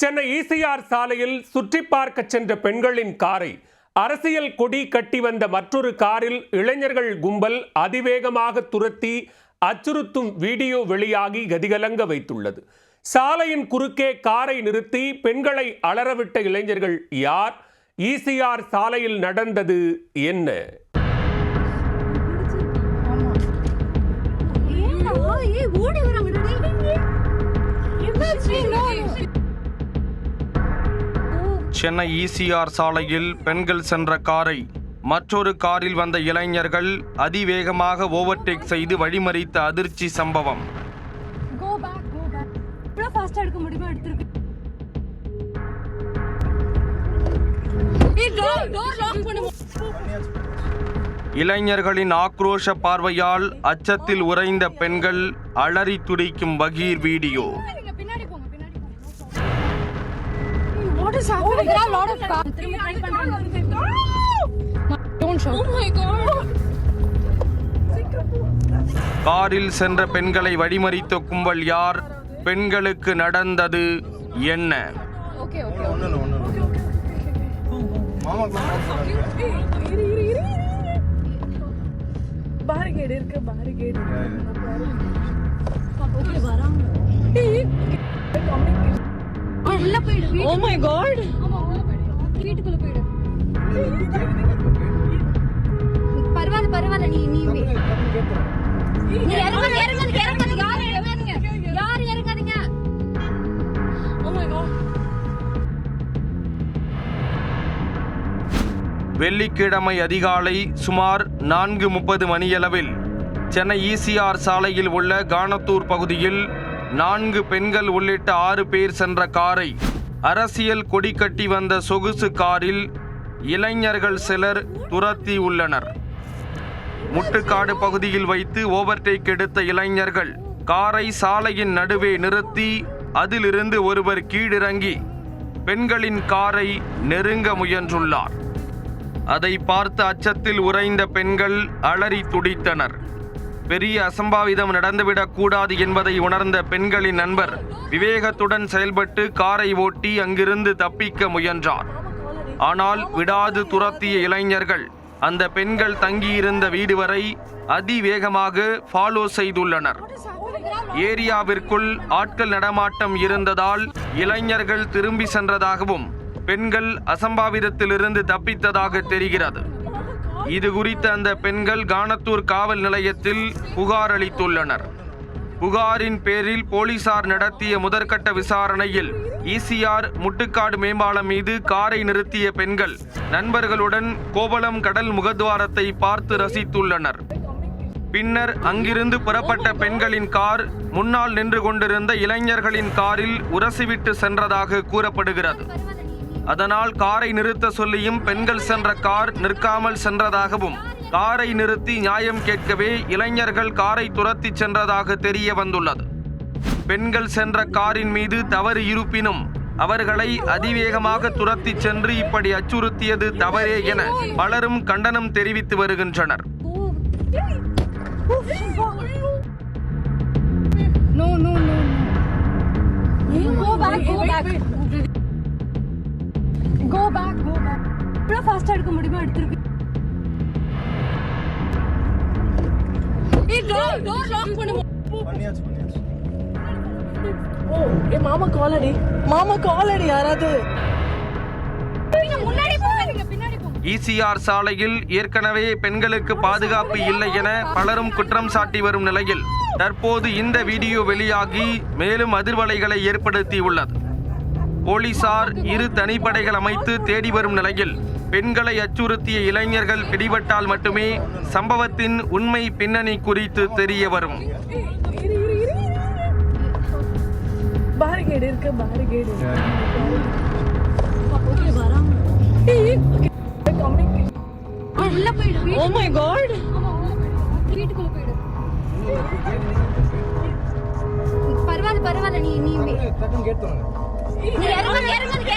Chennai ECR சாலையில் சுற்றி பார்க்க சென்ற பெண்களின் காரை அரசியல் கொடி கட்டி வந்த மற்றொரு காரில் இளைஞர்கள் கும்பல் அதிவேகமாக துரத்தி அச்சுறுத்தும் வீடியோ வெளியாகி கதிகலங்க வைத்துள்ளது. சாலையின் குறுக்கே காரை நிறுத்தி பெண்களை அலறவிட்ட இளைஞர்கள் யார்? ஈசிஆர் சாலையில் நடந்தது என்ன? சென்னை ஈசிஆர் சாலையில் பெண்கள் சென்ற காரை மற்றொரு காரில் வந்த இளைஞர்கள் அதிவேகமாக ஓவர்டேக் செய்து வழிமறித்த அதிர்ச்சி சம்பவம். இளைஞர்களின் ஆக்ரோஷ பார்வையால் அச்சத்தில் உறைந்த பெண்கள் அலறி துடிக்கும் பகீர் video. What is happening? There are a lot of cars. Don't show. Oh my God. காரில் சென்ற பெண்களை வழிமறித்த கும்பல் யார்? பெண்களுக்கு நடந்தது என்ன? Okay. barricade irukku barricade okay varam உள்ள போய்டு. Oh my God. ஆமா உள்ள போய்டு. வீட்டுக்குள்ள போய்டு. பரவாயில்லை நீ இறங்காதீங்க யார் இறங்காதீங்க. Oh my God. வெள்ளிக்கிழமை அதிகாலை சுமார் 4:30 மணியளவில் சென்னை ஈசிஆர் சாலையில் உள்ள கானத்தூர் பகுதியில் 4 பெண்கள் உள்ளிட்ட 6 பேர் சென்ற காரை அரசியல் கொடி கட்டி வந்த சொகுசு காரில் இளைஞர்கள் சிலர் துரத்தி உள்ளனர். முட்டுக்காடு பகுதியில் வைத்து ஓவர்டேக் எடுத்த இளைஞர்கள் காரை சாலையின் நடுவே நிறுத்தி அதிலிருந்து ஒருவர் கீழிறங்கி பெண்களின் காரை நெருங்க முயன்றுள்ளார். அதை பார்த்து அச்சத்தில் உறைந்த பெண்கள் அலறி துடித்தனர். பெரிய அசம்பாவிதம் நடந்துவிடக் கூடாது என்பதை உணர்ந்த பெண்களின் நண்பர் விவேகத்துடன் செயல்பட்டு காரை ஓட்டி அங்கிருந்து தப்பிக்க முயன்றார். ஆனால் விடாது துரத்திய இளைஞர்கள் அந்த பெண்கள் தங்கியிருந்த வீடு வரை அதிவேகமாக ஃபாலோ செய்துள்ளனர். ஏரியாவிற்குள் ஆட்கள் நடமாட்டம் இருந்ததால் இளைஞர்கள் திரும்பி சென்றதாகவும் பெண்கள் அசம்பாவிதத்திலிருந்து தப்பித்ததாக தெரிகிறது. இது குறித்து அந்த பெண்கள் கானத்தூர் காவல் நிலையத்தில் புகார் அளித்துள்ளனர். புகாரின் பேரில் போலீசார் நடத்திய முதற்கட்ட விசாரணையில் ஈசிஆர் முட்டுக்காடு மேம்பாலம் மீது காரை நிறுத்திய பெண்கள் நண்பர்களுடன் கோவளம் கடல் முகத்வாரத்தை பார்த்து ரசித்துள்ளனர். பின்னர் அங்கிருந்து புறப்பட்ட பெண்களின் கார் முன்னால் நின்று கொண்டிருந்த இளைஞர்களின் காரில் உரசிவிட்டு சென்றதாக கூறப்படுகிறது. அதனால் காரை நிறுத்த சொல்லியும் பெண்கள் சென்ற கார் நிற்காமல் சென்றதாகவும் காரை நிறுத்தி நியாயம் கேட்கவே இளைஞர்கள் காரை துரத்தி சென்றதாக தெரிய வந்துள்ளது. பெண்கள் சென்ற காரின் மீது தவறு இருப்பினும் அவர்களை அதிவேகமாக துரத்தி சென்று இப்படி அச்சுறுத்தியது தவறே என பலரும் கண்டனம் தெரிவித்து வருகின்றனர். Go back. இவ்வளவு ஃபாஸ்டா எடுக்க முடியுமா? எடுத்துருக்கு. டோர் லாக் பண்ணுங்க. பண்ணியாச்சு. ஓ மாமா கால் அடி யாராவது. நீங்க முன்னாடி போங்க, பின்னாடி போங்க. ஈசிஆர் சாலையில் ஏற்கனவே பெண்களுக்கு பாதுகாப்பு இல்லை என பலரும் குற்றம் சாட்டி வரும் நிலையில் தற்போது இந்த வீடியோ வெளியாகி மேலும் அதிர்வலைகளை ஏற்படுத்தியுள்ளது. போலீசார் 2 தனிப்படைகள் அமைத்து தேடி வரும் நிலையில் பெண்களை அச்சுறுத்திய இளைஞர்கள் பிடிபட்டால் மட்டுமே சம்பவத்தின் உண்மை பின்னணி குறித்து தெரிய வரும். barricade irukku barricade okay varam coming உள்ள போய்டு. oh my God. ஆமா உள்ள போய்டு. வீட்டுக்குள்ள போய்டு. பரவாயில்லை நீ டக்குன்னு கேட் தரங்க. நீ இறங்காதீங்க